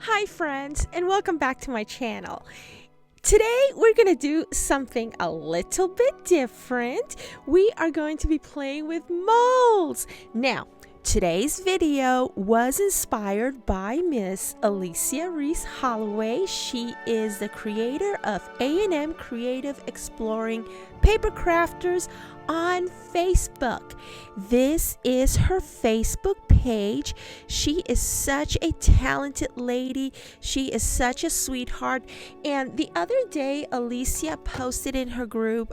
Hi friends, and welcome back to my channel. Today we're going to do something a little bit different. We are going to be playing with molds. Now, today's video was inspired by Miss Alicia Reese Holloway. She is the creator of A&M Creative Exploring Paper Crafters on Facebook. This is her Facebook page. She is such a talented lady. She is such a sweetheart. And the other day, Alicia posted in her group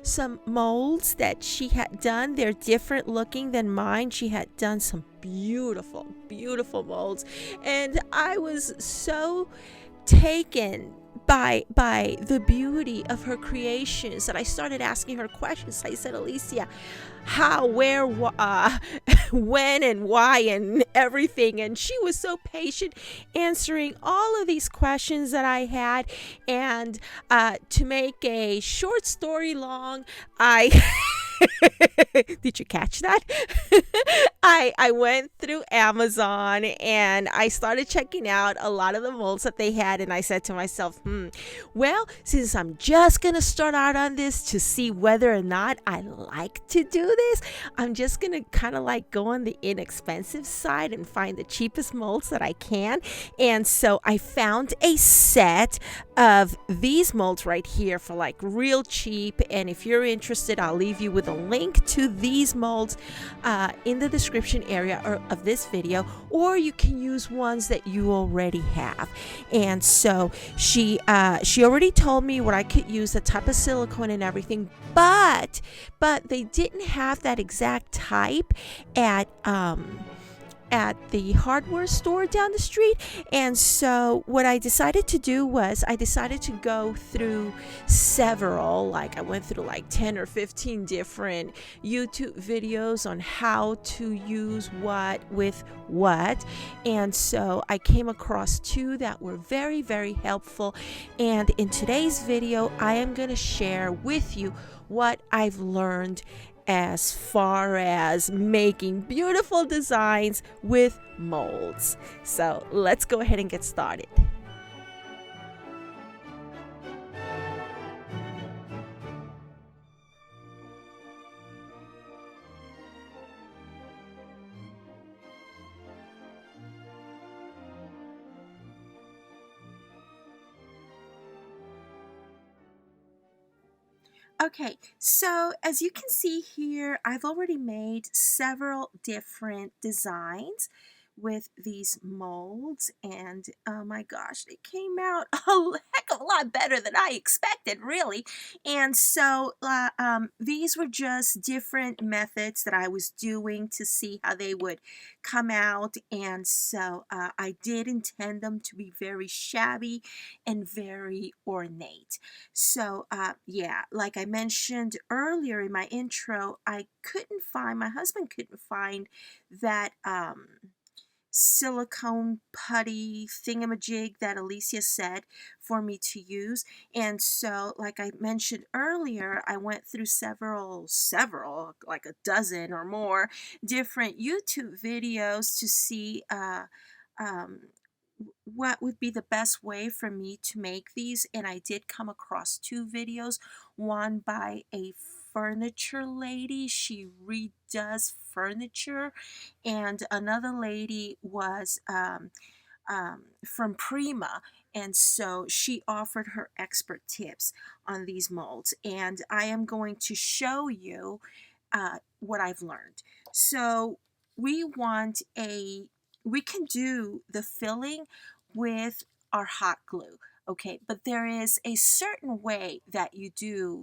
some molds that she had done. They're different looking than mine. She had done some beautiful, beautiful molds. And I was so taken by the beauty of her creations that I started asking her questions. I said, Alicia, how, where, when, and why, and everything. And she was so patient answering all of these questions that I had. And to make a short story long, I did you catch that? I went through Amazon and I started checking out a lot of the molds that they had, and I said to myself, well, since I'm just gonna start out on this to see whether or not I like to do this, I'm just gonna kind of like go on the inexpensive side and find the cheapest molds that I can. And so I found a set of these molds right here for like real cheap, and if you're interested, I'll leave you with a link to these molds in the description area of this video, or you can use ones that you already have. And so she already told me what I could use, the type of silicone and everything, but they didn't have that exact type at the hardware store down the street. And so what I decided to do was I decided to go through several, like I went through like 10 or 15 different YouTube videos on how to use what with what. And so I came across two that were very, very helpful. And in today's video, I am going to share with you what I've learned as far as making beautiful designs with molds. So let's go ahead and get started. Okay, so as you can see here, I've already made several different designs with these molds, and oh my gosh, they came out a heck of a lot better than I expected, really. And so these were just different methods that I was doing to see how they would come out. And so I did intend them to be very shabby and very ornate. So yeah, like I mentioned earlier in my intro, my husband couldn't find that silicone putty thingamajig that Alicia said for me to use. And so, like I mentioned earlier, I went through several, like a dozen or more different YouTube videos to see um, what would be the best way for me to make these. And I did come across two videos, one by a furniture lady. She redoes furniture, and another lady was from Prima, and so she offered her expert tips on these molds, and I am going to show you what I've learned. So we can do the filling with our hot glue, okay, but there is a certain way that you do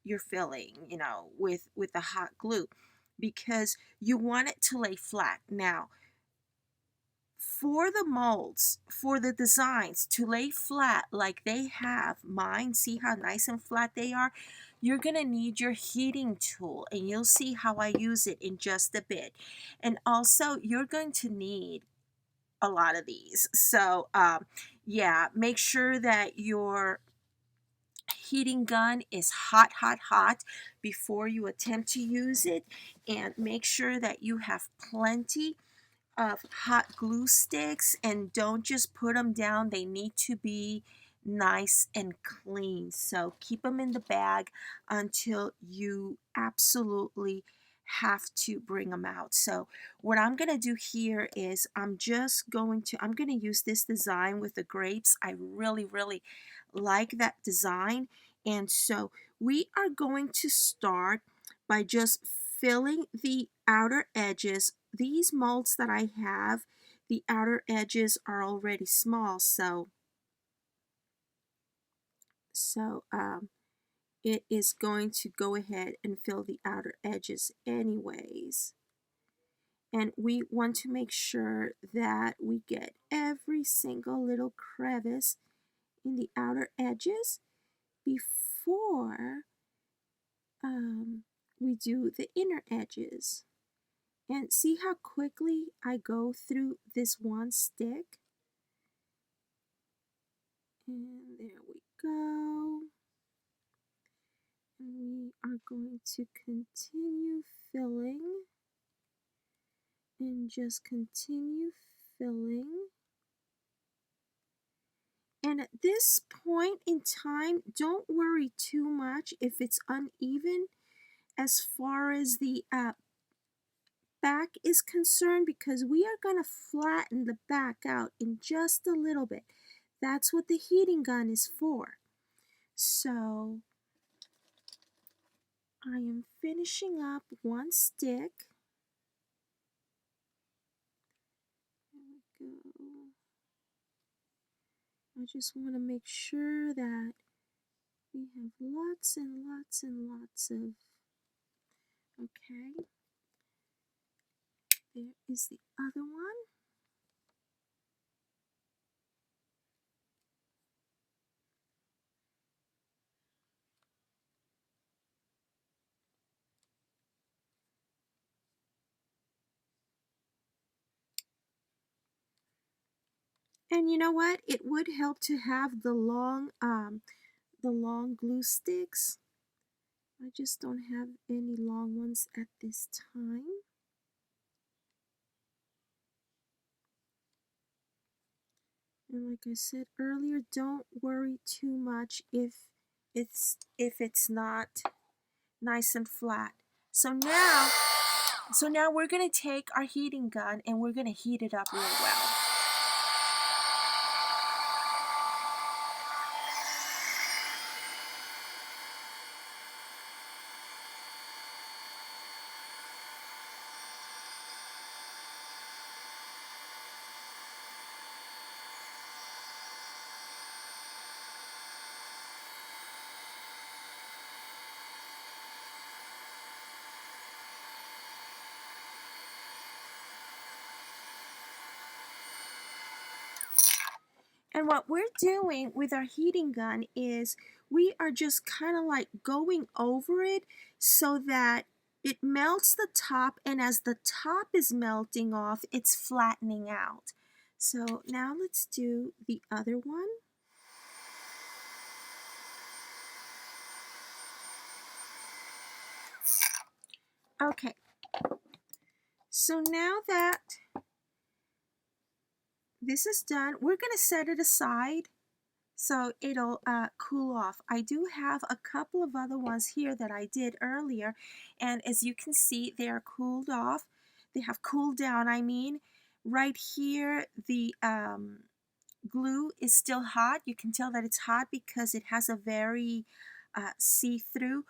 your filling, with the hot glue, because you want it to lay flat. Now, for the molds, for the designs to lay flat like they have mine, see how nice and flat they are, you're going to need your heating tool, and you'll see how I use it in just a bit. And also, you're going to need a lot of these. So yeah, make sure that your heating gun is hot, hot, hot before you attempt to use it, and make sure that you have plenty of hot glue sticks, and don't just put them down. They need to be nice and clean. So keep them in the bag until you absolutely have to bring them out. So what I'm going to do here is I'm going to use this design with the grapes. I really like that design. And so we are going to start by just filling the outer edges. These molds that I have, the outer edges are already small, so it is going to go ahead and fill the outer edges anyways. And we want to make sure that we get every single little crevice in the outer edges before we do the inner edges. And see how quickly I go through this one stick? And there we go. And we are going to continue filling and just continue filling. And at this point in time, don't worry too much if it's uneven as far as the back is concerned, because we are going to flatten the back out in just a little bit. That's what the heating gun is for. So I am finishing up one stick. There we go. I just want to make sure that we have lots and lots and lots of, okay. There is the other one. And you know what? It would help to have the long glue sticks. I just don't have any long ones at this time. And like I said earlier, don't worry too much if it's not nice and flat. So now we're going to take our heating gun and we're going to heat it up real well. And what we're doing with our heating gun is we are just kind of like going over it so that it melts the top, and as the top is melting off, it's flattening out. So now let's do the other one. Okay, so now that this is done, we're going to set it aside so it'll cool off. I do have a couple of other ones here that I did earlier, and as you can see, they are cooled off. They have cooled down, I mean. Right here, the glue is still hot. You can tell that it's hot because it has a very see-through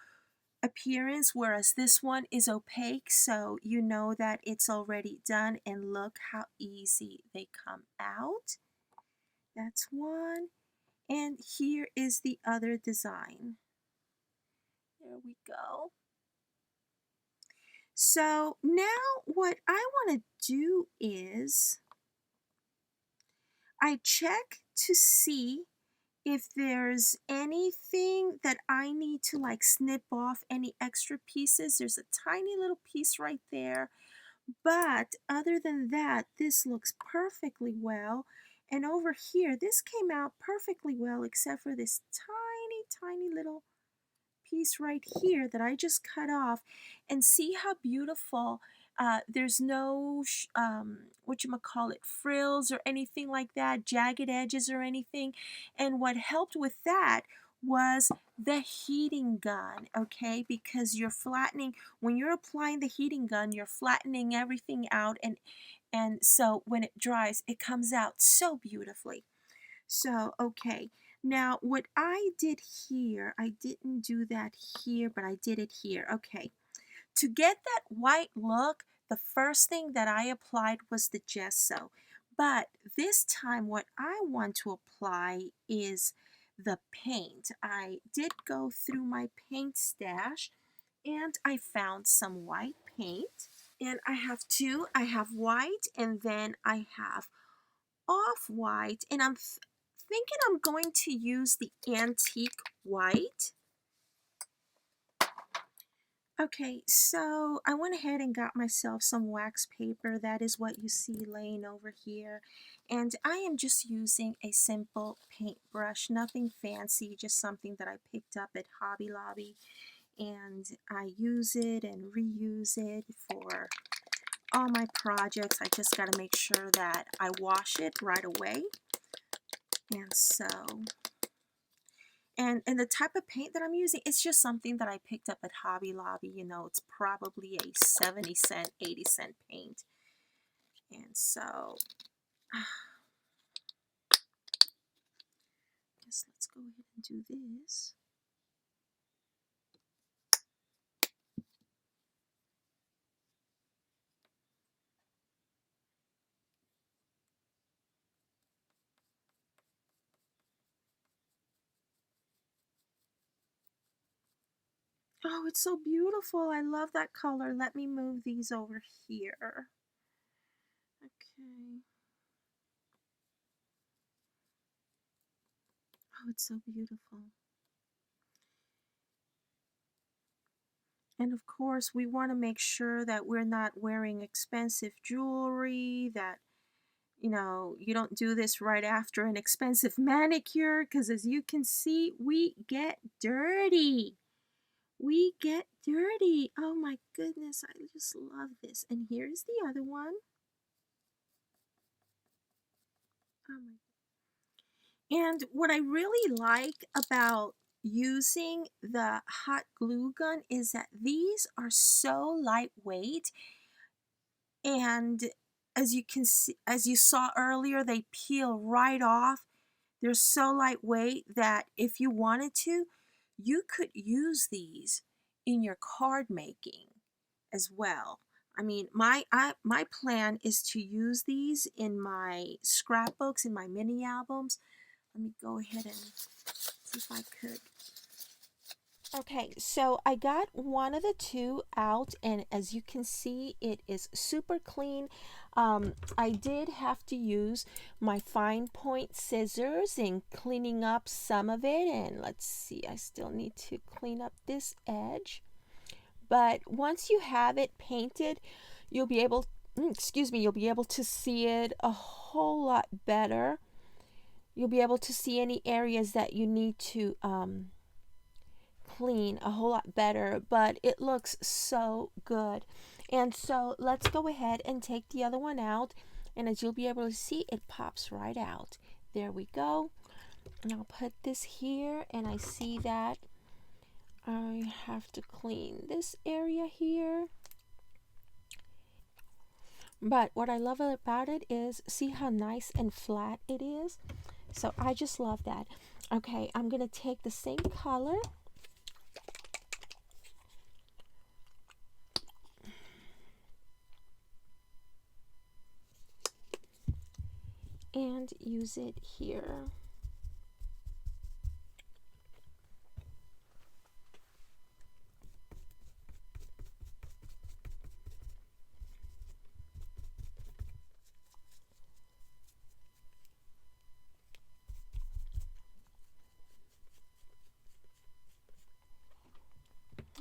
appearance, whereas this one is opaque, so you know that it's already done. And look how easy they come out. That's one. And here is the other design. There we go. So now what I want to do is I check to see if there's anything that I need to like snip off, any extra pieces. There's a tiny little piece right there. But other than that, this looks perfectly well. And over here, this came out perfectly well except for this tiny little piece right here that I just cut off. And see how beautiful There's no whatchamacallit, frills or anything like that, jagged edges or anything. And what helped with that was the heating gun, okay? Because you're flattening, when you're applying the heating gun, you're flattening everything out, and so when it dries, it comes out so beautifully. So, okay. Now, what I did here, I didn't do that here, but I did it here. Okay. To get that white look, the first thing that I applied was the gesso. But this time what I want to apply is the paint. I did go through my paint stash and I found some white paint. And I have two. I have white and then I have off-white. And I'm thinking I'm going to use the antique white. Okay, so I went ahead and got myself some wax paper. That is what you see laying over here. And I am just using a simple paintbrush, nothing fancy, just something that I picked up at Hobby Lobby. And I use it and reuse it for all my projects. I just got to make sure that I wash it right away. And so... And the type of paint that I'm using, it's just something that I picked up at Hobby Lobby. You know, it's probably a 70-cent, 80-cent paint. And so, I guess let's go ahead and do this. Oh, it's so beautiful. I love that color. Let me move these over here. Okay. Oh, it's so beautiful. And of course, we want to make sure that we're not wearing expensive jewelry, that, you know, you don't do this right after an expensive manicure, because as you can see, we get dirty. We get dirty. Oh my goodness, I just love this. And here's the other one. Oh my. And what I really like about using the hot glue gun is that these are so lightweight, and as you can see, as you saw earlier, they peel right off. They're so lightweight that if you wanted to, you could use these in your card making as well. I mean, my plan is to use these in my scrapbooks, in my mini albums. Let me go ahead and see if I could. Okay, so I got one of the two out, and as you can see, it is super clean. I did have to use my fine point scissors in cleaning up some of it, and let's see, I still need to clean up this edge. But once you have it painted, you'll be able, you'll be able to see it a whole lot better. You'll be able to see any areas that you need to clean a whole lot better, but it looks so good. And so let's go ahead and take the other one out, and as you'll be able to see, it pops right out. There we go. And I'll put this here, and I see that I have to clean this area here. But what I love about it is, see how nice and flat it is? So I just love that. Okay, I'm going to take the same color and use it here.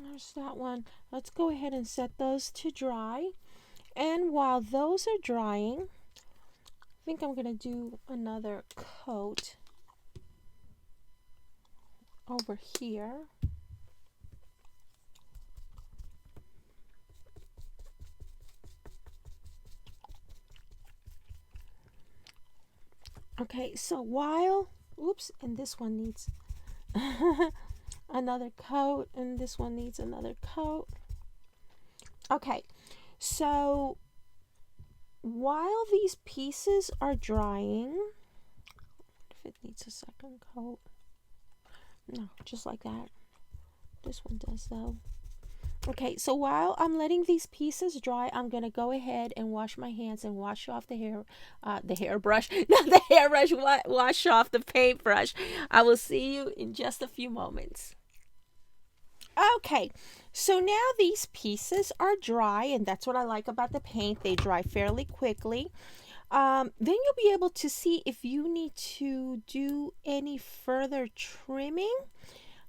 There's that one. Let's go ahead and set those to dry. And while those are drying, I think I'm going to do another coat over here. Okay, so while, oops, and this one needs another coat, and this one needs another coat. Okay, so while these pieces are drying, if it needs a second coat, no, just like that. This one does though. Okay, so while I'm letting these pieces dry, I'm gonna go ahead and wash my hands and wash off the hairbrush, not the hairbrush, wash off the paintbrush. I will see you in just a few moments. Okay, so now these pieces are dry, and that's what I like about the paint. They dry fairly quickly. Then you'll be able to see if you need to do any further trimming.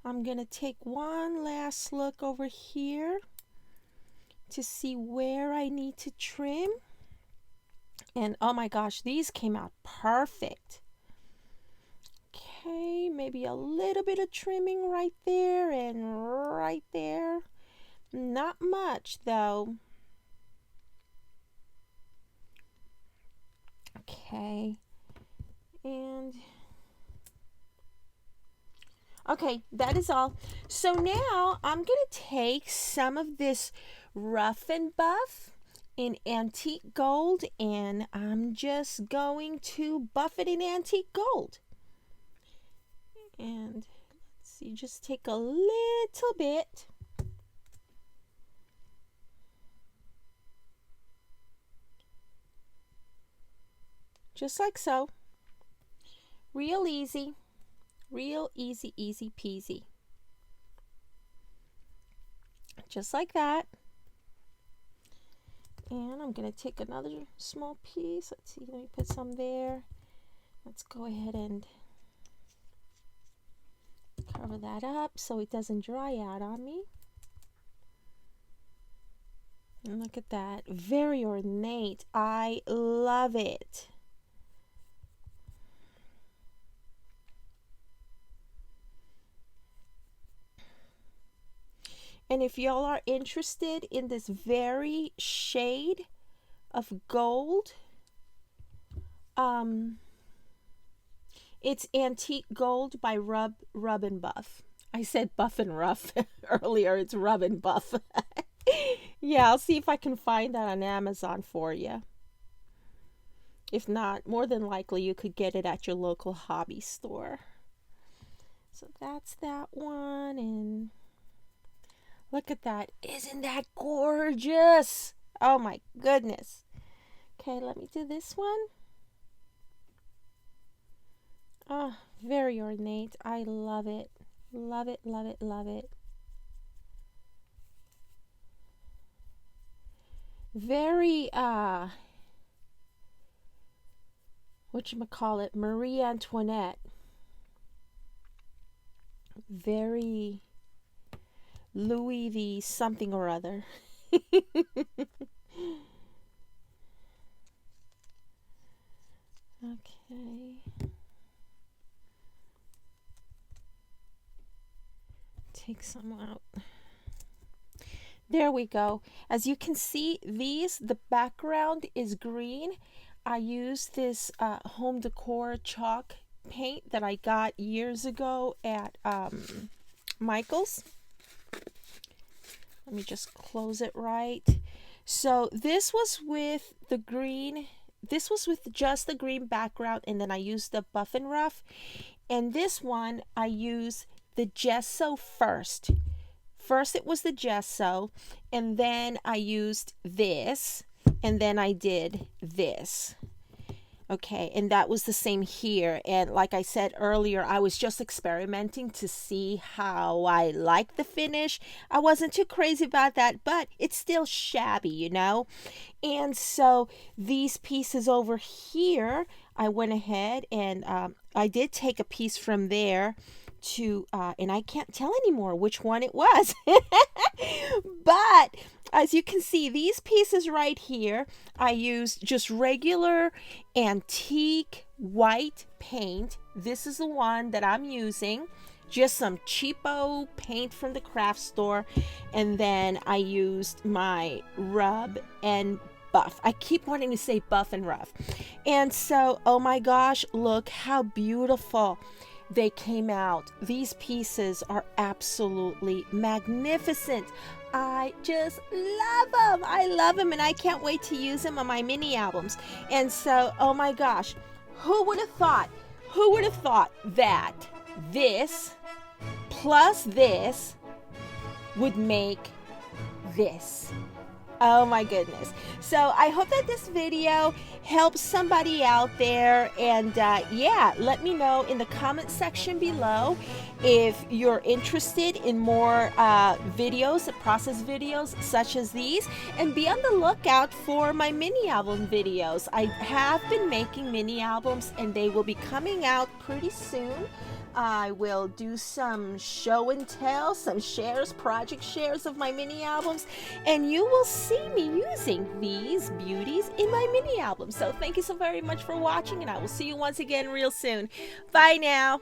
I'm going to take one last look over here to see where I need to trim. And oh my gosh, these came out perfect. Okay, maybe a little bit of trimming right there and right there. Not much though. Okay, and okay, that is all. So now I'm going to take some of this rough and buff in antique gold, and I'm just going to buff it in antique gold. And let's see, just take a little bit. Just like so. Real easy. Real easy, easy peasy. Just like that. And I'm going to take another small piece. Let's see, let me put some there. Let's go ahead and cover that up so it doesn't dry out on me. And look at that. Very ornate. I love it. And if y'all are interested in this very shade of gold, it's Antique Gold by Rub and Buff. I said Buff and Rough earlier. It's Rub and Buff. Yeah, I'll see if I can find that on Amazon for you. If not, more than likely you could get it at your local hobby store. So that's that one, and look at that. Isn't that gorgeous? Oh my goodness. Okay, let me do this one. Oh, very ornate. I love it. Love it, love it, love it. Very, whatchamacallit, Marie Antoinette. Very Louis the something or other. Okay. Take some out. There we go. As you can see, the background is green. I used this home decor chalk paint that I got years ago at Michael's. Let me just close it right. So this was with the green. This was with just the green background, and then I used the Buff and Rough. And this one, I used the gesso first. First it was the gesso, and then I used this, and then I did this. Okay, and that was the same here. And like I said earlier, I was just experimenting to see how I like the finish. I wasn't too crazy about that, but it's still shabby, you know. And so these pieces over here, I went ahead and I did take a piece from there to and I can't tell anymore which one it was. But as you can see, these pieces right here, I used just regular antique white paint. This is the one that I'm using, just some cheapo paint from the craft store. And then I used my Rub and buff. I keep wanting to say buff and rough. And so, oh my gosh, look how beautiful they came out. These pieces are absolutely magnificent. I just love them. I love them, and I can't wait to use them on my mini albums. And so, oh my gosh, who would have thought? Who would have thought that this plus this would make this? Oh my goodness. So I hope that this video helps somebody out there, and yeah, let me know in the comment section below if you're interested in more videos, process videos such as these, and be on the lookout for my mini album videos. I have been making mini albums, and they will be coming out pretty soon. I will do some show and tell, some shares, project shares of my mini albums, and you will see me using these beauties in my mini albums. So thank you so very much for watching, and I will see you once again real soon. Bye now.